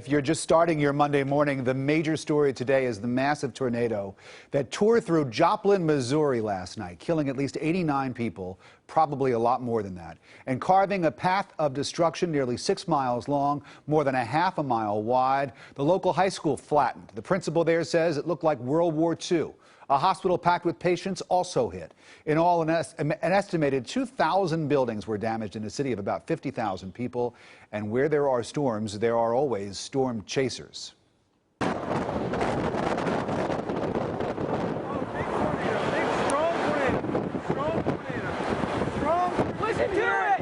If you're just starting your Monday morning, the major story today is the massive tornado that tore through Joplin, Missouri last night, killing at least 89 people, probably a lot more than that, and carving a path of destruction nearly 6 miles long, more than a half a mile wide. The local high school flattened. The principal there says it looked like World War II. A hospital packed with patients also hit. In all, an estimated 2,000 buildings were damaged in a city of about 50,000 people. And where there are storms, there are always storm chasers. Listen to it!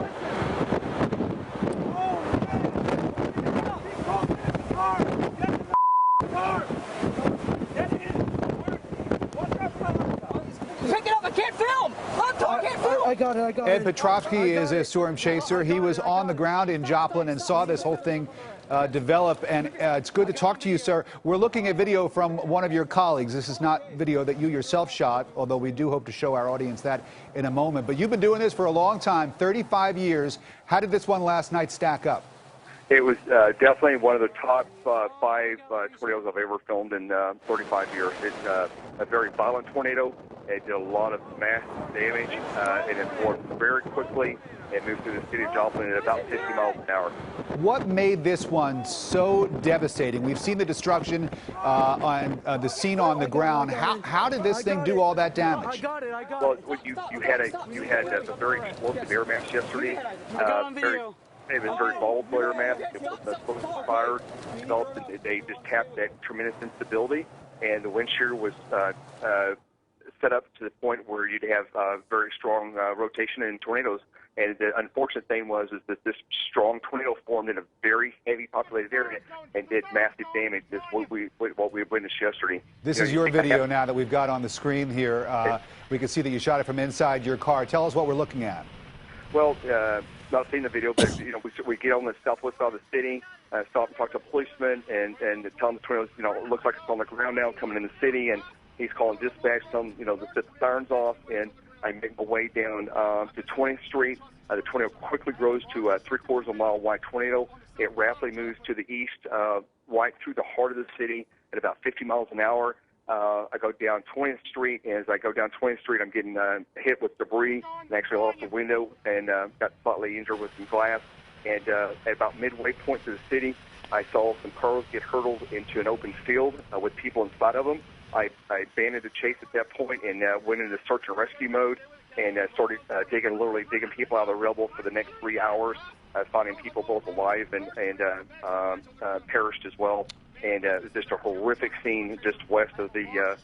Pick it up, I can't film! I can't film! I got it. Ed Petrovsky is a storm chaser. He was on the ground in Joplin and saw this whole thing develop, and it's good to talk to you, sir. We're looking at video from one of your colleagues. This is not video that you yourself shot, although we do hope to show our audience that in a moment. But you've been doing this for a long time, 35 years. How did this one last night stack up? It was definitely one of the top 5 tornadoes I've ever filmed in 35 years. It's a very violent tornado. It did a lot of massive damage. It formed very quickly. It moved through the city of Joplin at about 50 miles an hour. What made this one so devastating? We've seen the destruction on the scene on the ground. How did this thing do all that damage? Well, you had a very explosive air mass yesterday. It was very volatile air mass. It was explosive fire developed, and they just tapped that tremendous instability. And the wind shear was set up to the point where you'd have very strong rotation in tornadoes. And the unfortunate thing was that this strong tornado formed in a very heavy populated area and did massive damage. This what we witnessed yesterday. This is your video now that we've got on the screen here. We can see that you shot it from inside your car. Tell us what we're looking at. Well, not seen the video, but we get on the southwest side of the city, stop and talk to a policeman, and tell him the tornado, it looks like it's on the ground now, coming in the city, and he's calling dispatch, telling them, to set the sirens off, and I make my way down to 20th Street. The tornado quickly grows to a 3/4 of a mile wide tornado. It rapidly moves to the east, right through the heart of the city at about 50 miles an hour. I go down 20th Street, and as I go down 20th Street, I'm getting hit with debris, and actually lost a window and got slightly injured with some glass. And at about midway point to the city, I saw some cars get hurtled into an open field with people inside of them. I abandoned the chase at that point and went into search and rescue mode and started literally digging people out of the rubble for the next 3 hours, finding people both alive and perished as well. And it was just a horrific scene just west of the